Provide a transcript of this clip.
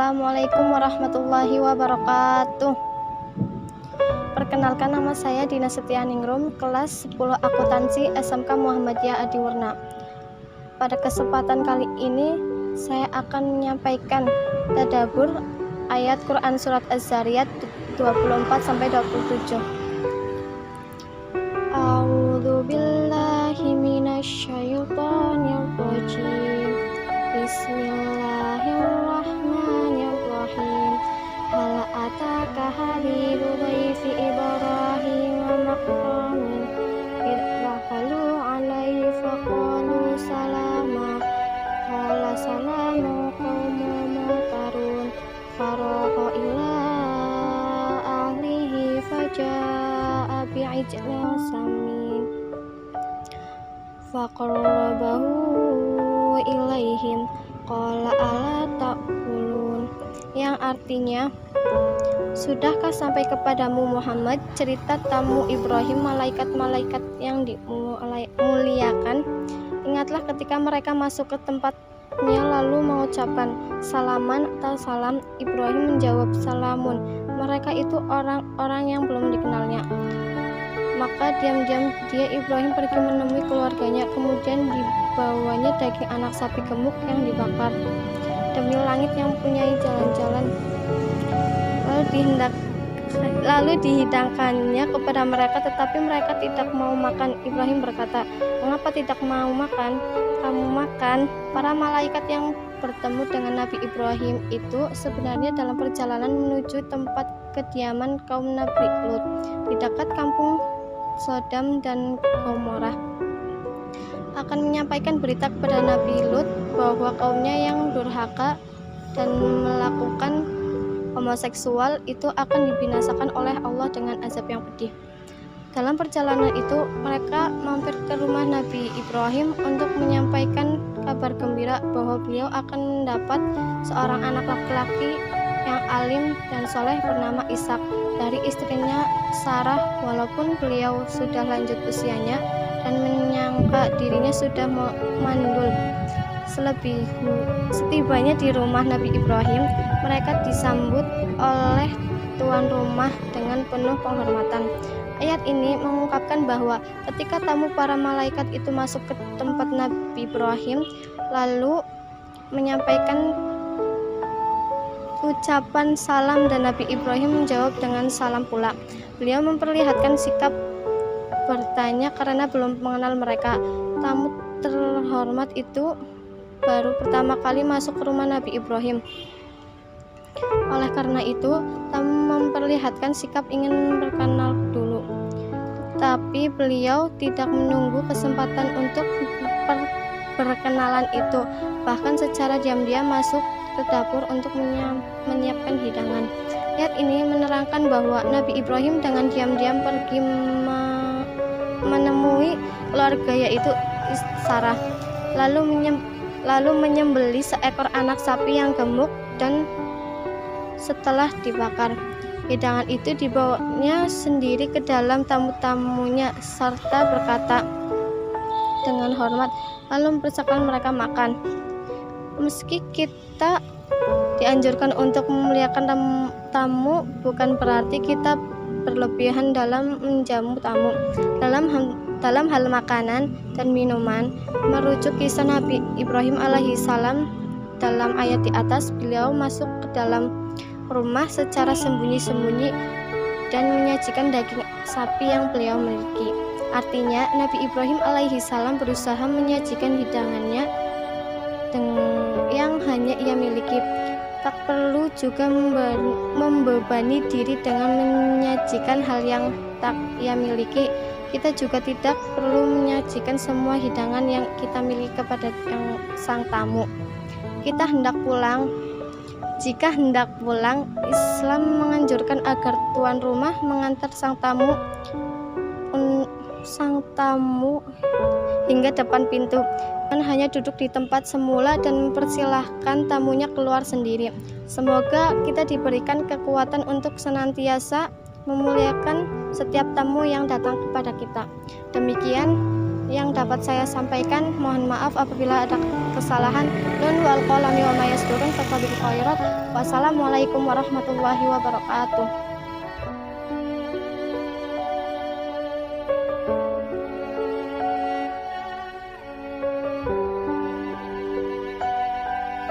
Assalamualaikum warahmatullahi wabarakatuh. Perkenalkan, nama saya Dina Setianingrum, kelas 10 Akuntansi SMK Muhammadiyah Adiwarna. Pada kesempatan kali ini saya akan menyampaikan tadabbur ayat Quran surat Az-Zariyat 24-27. A'udzu billahi minasyaitonir rajim. Bismillahirrahmanirrahim. Hal ataka hadithu dhaifi Ibrahim maqamin id dakhalu alaihi faqalu salama qala salamu qaumun munkarun faragha ila ahlihi faja'a bi'ijlin samin faqarrabahu ilaihim qala ala ta'kulun, yang artinya, sudahkah sampai kepadamu Muhammad cerita tamu Ibrahim, malaikat-malaikat yang dimuliakan? Ingatlah ketika mereka masuk ke tempatnya lalu mengucapkan salaman atau salam. Ibrahim menjawab salamun. Mereka itu orang-orang yang belum dikenalnya. Maka diam-diam dia Ibrahim pergi menemui keluarganya, kemudian dibawanya daging anak sapi gemuk yang dibakar. Demi langit yang mempunyai jalan-jalan, lalu dihidangkannya kepada mereka, tetapi mereka tidak mau makan. Ibrahim berkata, "Mengapa tidak mau makan? Kamu makan." Para malaikat yang bertemu dengan Nabi Ibrahim itu sebenarnya dalam perjalanan menuju tempat kediaman kaum Nabi Lut di dekat kampung Sodom dan Gomorrah, akan menyampaikan berita kepada Nabi Lut bahwa kaumnya yang durhaka dan melakukan homoseksual itu akan dibinasakan oleh Allah dengan azab yang pedih. Dalam perjalanan itu mereka mampir ke rumah Nabi Ibrahim untuk menyampaikan kabar gembira bahwa beliau akan mendapat seorang anak laki-laki yang alim dan soleh bernama Ishak dari istrinya Sarah. Walaupun beliau sudah lanjut usianya dan menyangka dirinya sudah mandul. Setibanya di rumah Nabi Ibrahim, mereka disambut oleh tuan rumah dengan penuh penghormatan. Ayat ini mengungkapkan bahwa ketika tamu para malaikat itu masuk ke tempat Nabi Ibrahim lalu menyampaikan ucapan salam dan Nabi Ibrahim menjawab dengan salam pula. Beliau memperlihatkan sikap bertanya karena belum mengenal mereka. Tamu terhormat itu baru pertama kali masuk ke rumah Nabi Ibrahim. Oleh karena itu, tamu memperlihatkan sikap ingin berkenal dulu. Tapi beliau tidak menunggu kesempatan untuk berkenalan itu, bahkan secara diam-diam masuk ke dapur untuk menyiapkan hidangan. Ayat ini menerangkan bahwa Nabi Ibrahim dengan diam-diam pergi menemui keluarga yaitu Sarah, lalu menyembelih seekor anak sapi yang gemuk dan setelah dibakar, hidangan itu dibawanya sendiri ke dalam tamu-tamunya serta berkata dengan hormat, lalu mempersilakan mereka makan. Meski kita dianjurkan untuk memuliakan tamu, bukan berarti kita berlebihan dalam menjamu tamu. Dalam hal makanan dan minuman, merujuk kisah Nabi Ibrahim alaihissalam dalam ayat di atas, beliau masuk ke dalam rumah secara sembunyi-sembunyi dan menyajikan daging sapi yang beliau miliki. Artinya, Nabi Ibrahim alaihissalam berusaha menyajikan hidangannya yang hanya ia miliki. Tak perlu juga membebani diri dengan menyajikan hal yang tak ia miliki. Kita juga tidak perlu menyajikan semua hidangan yang kita miliki kepada sang tamu. Jika hendak pulang, Islam menganjurkan agar tuan rumah mengantar sang tamu hingga depan pintu, dan hanya duduk di tempat semula dan mempersilahkan tamunya keluar sendiri. Semoga kita diberikan kekuatan untuk senantiasa memuliakan setiap tamu yang datang kepada kita. Demikian, yang dapat saya sampaikan. Mohon maaf apabila ada kesalahan. Nun wal qalami wa ma yasturun. Fattabiqul khairat. Wassalamualaikum warahmatullahi wabarakatuh.